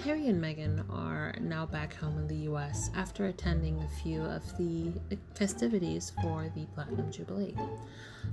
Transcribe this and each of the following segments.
Harry and Meghan are now back home in the US after attending a few of the festivities for the Platinum Jubilee.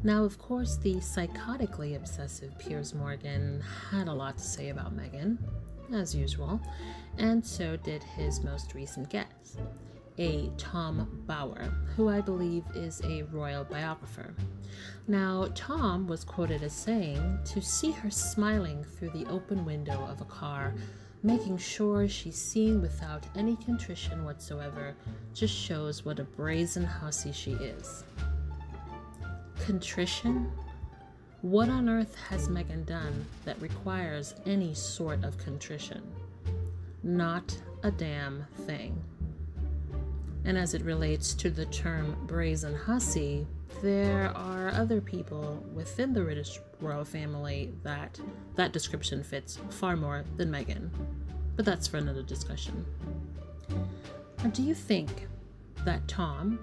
Now, of course, the psychotically obsessive Piers Morgan had a lot to say about Meghan, as usual, and so did his most recent guest, a Tom Bower, who I believe is a royal biographer. Now, Tom was quoted as saying, "To see her smiling through the open window of a car, making sure she's seen without any contrition whatsoever, just shows what a brazen hussy she is." Contrition? What on earth has Meghan done that requires any sort of contrition? Not a damn thing. And as it relates to the term brazen hussy, there are other people within the British royal family that description fits far more than Meghan. But that's for another discussion. Now, do you think that Tom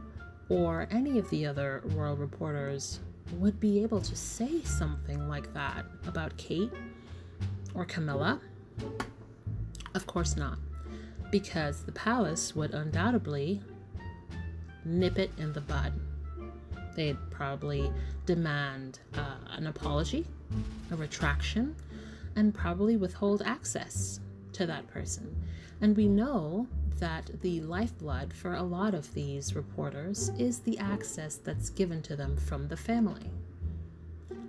or any of the other royal reporters would be able to say something like that about Kate or Camilla? Of course not, because the palace would undoubtedly nip it in the bud. They'd probably demand an apology, a retraction, and probably withhold access to that person. And we know that the lifeblood for a lot of these reporters is the access that's given to them from the family.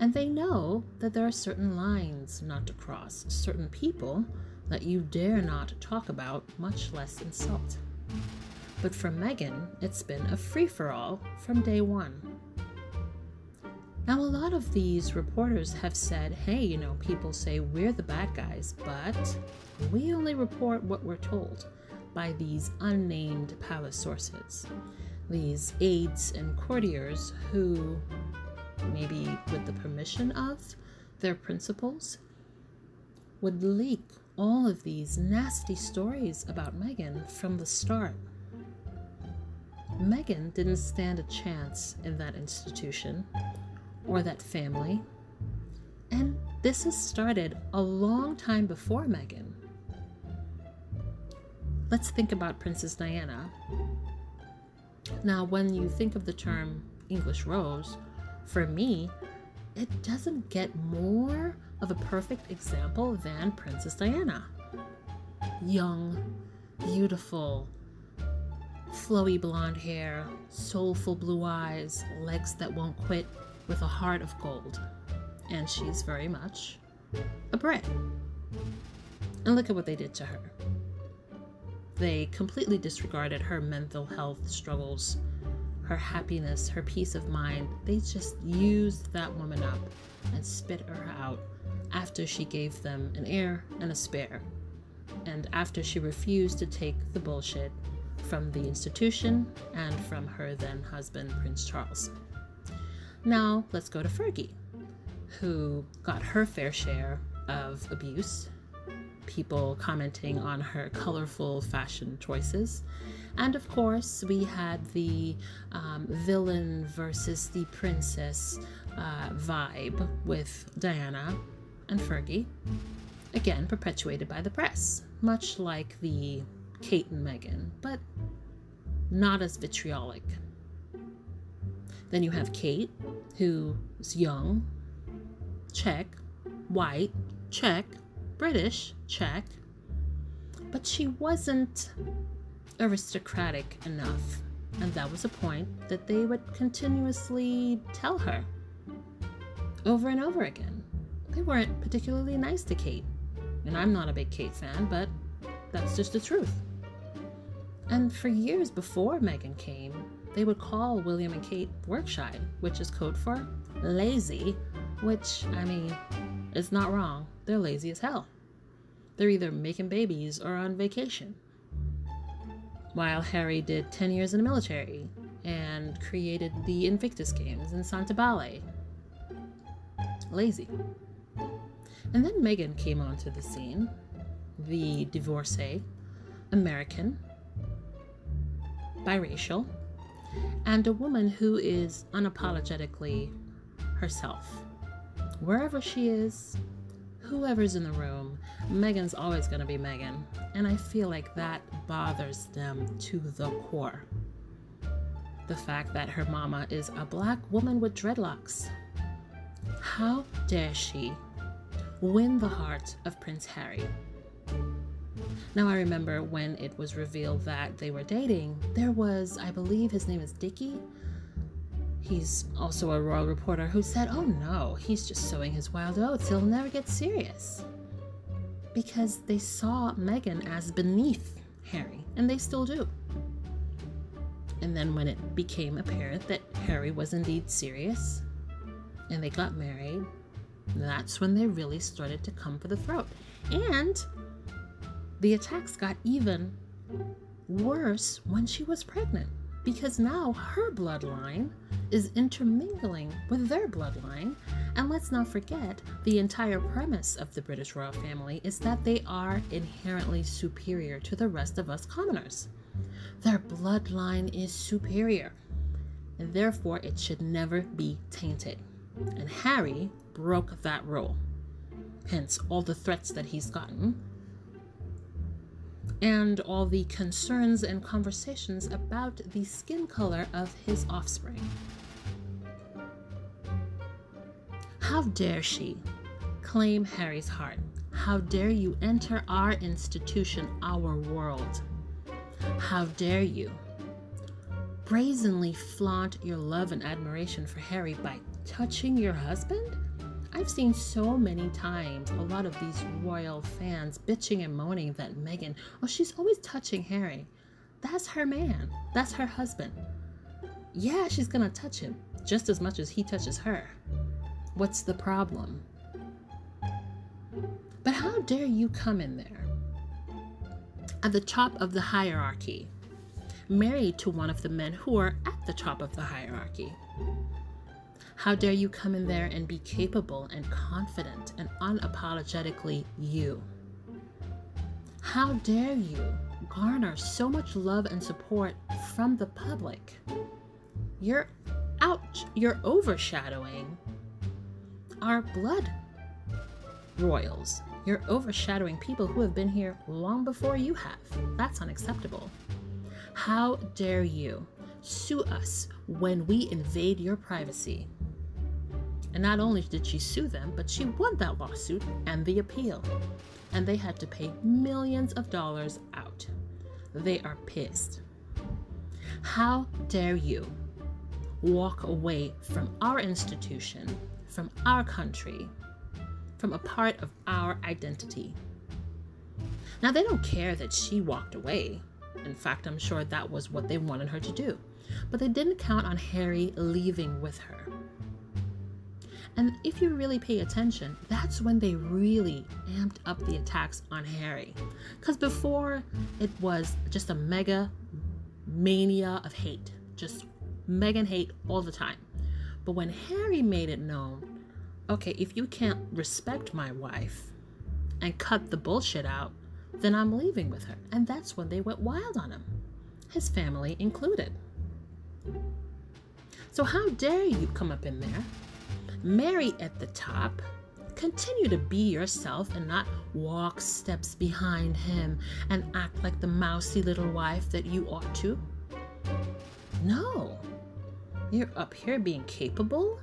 And they know that there are certain lines not to cross, certain people that you dare not talk about, much less insult. But for Meghan, it's been a free-for-all from day one. Now, a lot of these reporters have said, hey, people say we're the bad guys, but we only report what we're told by these unnamed palace sources, these aides and courtiers who, maybe with the permission of their principals, would leak all of these nasty stories about Meghan from the start. Meghan didn't stand a chance in that institution or that family, and this has started a long time before Meghan. Let's think about Princess Diana. Now, when you think of the term English rose, for me, it doesn't get more of a perfect example than Princess Diana. Young, beautiful, flowy blonde hair, soulful blue eyes, legs that won't quit, with a heart of gold. And she's very much a Brit. And look at what they did to her. They completely disregarded her mental health struggles, her happiness, her peace of mind. They just used that woman up and spit her out after she gave them an heir and a spare, and after she refused to take the bullshit from the institution and from her then husband, Prince Charles. Now, let's go to Fergie, who got her fair share of abuse, people commenting on her colorful fashion choices. And of course, we had the villain versus the princess vibe with Diana and Fergie, again perpetuated by the press, much like the Kate and Meghan, but not as vitriolic. Then you have Kate, who's young, check, white, check, British, check, but she wasn't aristocratic enough, and that was a point that they would continuously tell her over and over again. They weren't particularly nice to Kate, and I'm not a big Kate fan, but that's just the truth. And for years before Meghan came, they would call William and Kate work shy, which is code for lazy, which, is not wrong. They're lazy as hell. They're either making babies or on vacation. While Harry did 10 years in the military and created the Invictus Games in Santa Bale. Lazy. And then Meghan came onto the scene, the divorcee, American, biracial, and a woman who is unapologetically herself. Wherever she is, whoever's in the room, Meghan's always going to be Meghan. And I feel like that bothers them to the core. The fact that her mama is a black woman with dreadlocks. How dare she win the heart of Prince Harry? Now, I remember when it was revealed that they were dating, there was, I believe his name is Dickie. He's also a royal reporter who said, oh no, he's just sowing his wild oats. He'll never get serious. Because they saw Meghan as beneath Harry, and they still do. And then when it became apparent that Harry was indeed serious, and they got married, that's when they really started to come for the throat. And the attacks got even worse when she was pregnant, because now her bloodline is intermingling with their bloodline. And let's not forget, the entire premise of the British royal family is that they are inherently superior to the rest of us commoners. Their bloodline is superior, and therefore it should never be tainted. And Harry broke that rule, hence all the threats that he's gotten and all the concerns and conversations about the skin color of his offspring. How dare she claim Harry's heart? How dare you enter our institution, our world? How dare you brazenly flaunt your love and admiration for Harry by touching your husband? I've seen so many times a lot of these royal fans bitching and moaning that Meghan, oh, she's always touching Harry. That's her man. That's her husband. Yeah, she's gonna touch him just as much as he touches her. What's the problem? But how dare you come in there at the top of the hierarchy, married to one of the men who are at the top of the hierarchy? How dare you come in there and be capable and confident and unapologetically you? How dare you garner so much love and support from the public? You're overshadowing our blood royals. You're overshadowing people who have been here long before you have. That's unacceptable. How dare you sue us when we invade your privacy? And not only did she sue them, but she won that lawsuit and the appeal. And they had to pay millions of dollars out. They are pissed. How dare you walk away from our institution, from our country, from a part of our identity? Now, they don't care that she walked away. In fact, I'm sure that was what they wanted her to do. But they didn't count on Harry leaving with her. And if you really pay attention, that's when they really amped up the attacks on Harry. Because before, it was just a mega mania of hate. Just Meghan hate all the time. But when Harry made it known, okay, if you can't respect my wife and cut the bullshit out, then I'm leaving with her. And that's when they went wild on him, his family included. So how dare you come up in there, marry at the top, continue to be yourself and not walk steps behind him and act like the mousy little wife that you ought to? No. You're up here being capable,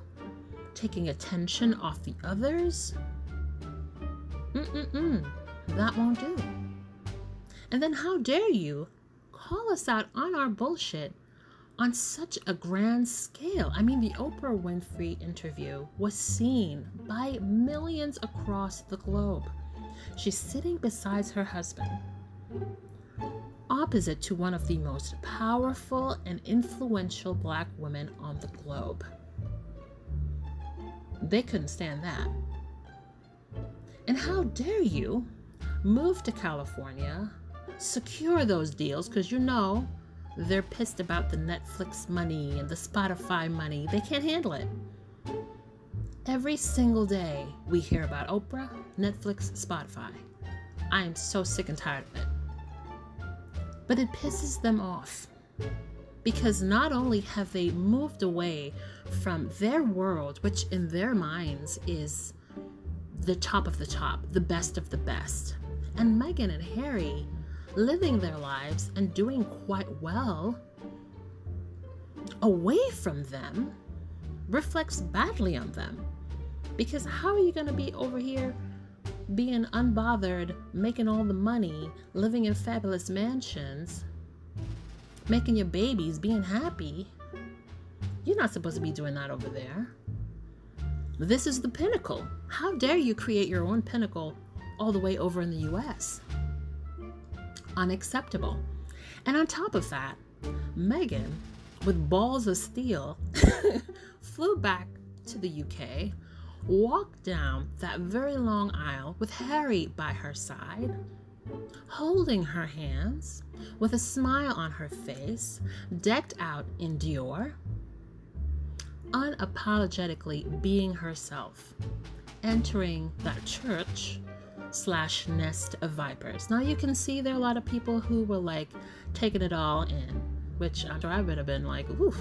taking attention off the others. That won't do. And then how dare you call us out on our bullshit on such a grand scale? I mean, the Oprah Winfrey interview was seen by millions across the globe. She's sitting beside her husband, opposite to one of the most powerful and influential black women on the globe. They couldn't stand that. And how dare you move to California, secure those deals, because you know they're pissed about the Netflix money and the Spotify money. They can't handle it. Every single day we hear about Oprah, Netflix, Spotify. I am so sick and tired of it. But it pisses them off because not only have they moved away from their world, which in their minds is the top of the top, the best of the best. And Meghan and Harry living their lives and doing quite well away from them reflects badly on them. Because how are you going to be over here being unbothered, making all the money, living in fabulous mansions, making your babies, being happy? You're not supposed to be doing that over there. This is the pinnacle. How dare you create your own pinnacle all the way over in the US? Unacceptable. And on top of that, Meghan, with balls of steel, flew back to the UK, walked down that very long aisle with Harry by her side, holding her hands, with a smile on her face, decked out in Dior, unapologetically being herself, entering that church/nest of vipers. Now you can see there are a lot of people who were like taking it all in, which after I would have been like, oof.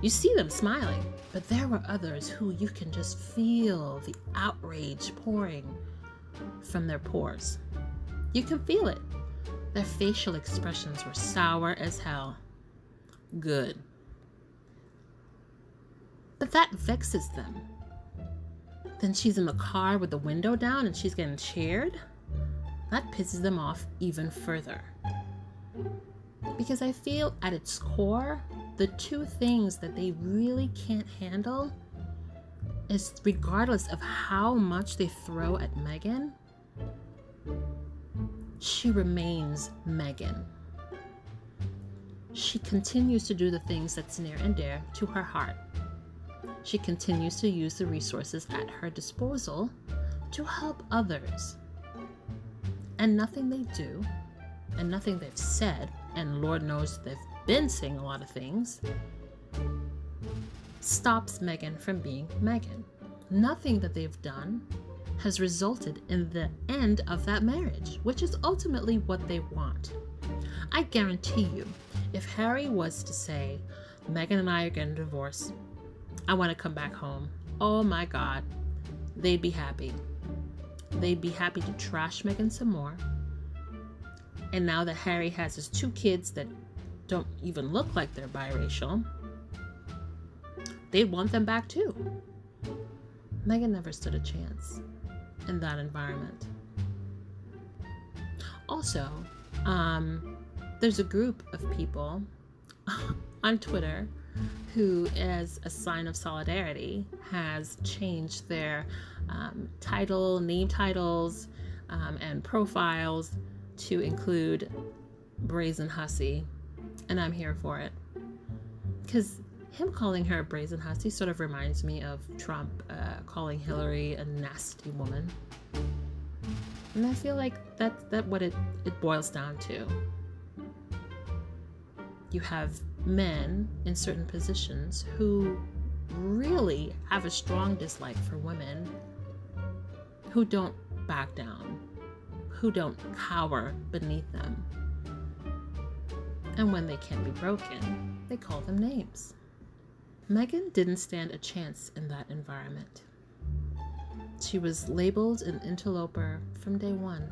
You see them smiling, but there were others who you can just feel the outrage pouring from their pores. You can feel it. Their facial expressions were sour as hell. Good. But that vexes them. Then she's in the car with the window down and she's getting cheered. That pisses them off even further. Because I feel at its core, the two things that they really can't handle is, regardless of how much they throw at Meghan, she remains Meghan. She continues to do the things that's near and dear to her heart. She continues to use the resources at her disposal to help others. And nothing they do, and nothing they've said, and Lord knows they've been saying a lot of things, stops Meghan from being Meghan. Nothing that they've done has resulted in the end of that marriage, which is ultimately what they want. I guarantee you, if Harry was to say, Meghan and I are getting a divorce, I want to come back home, oh my God, they'd be happy. They'd be happy to trash Meghan some more. And now that Harry has his two kids that don't even look like they're biracial, they'd want them back too. Meghan never stood a chance in that environment. Also, there's a group of people on Twitter who, as a sign of solidarity, has changed their name titles, and profiles to include Brazen Hussy, and I'm here for it. Because him calling her a brazen hussy sort of reminds me of Trump calling Hillary a nasty woman. And I feel like that's what it boils down to. You have men in certain positions who really have a strong dislike for women, who don't back down, who don't cower beneath them. And when they can't be broken, they call them names. Meghan didn't stand a chance in that environment. She was labeled an interloper from day one.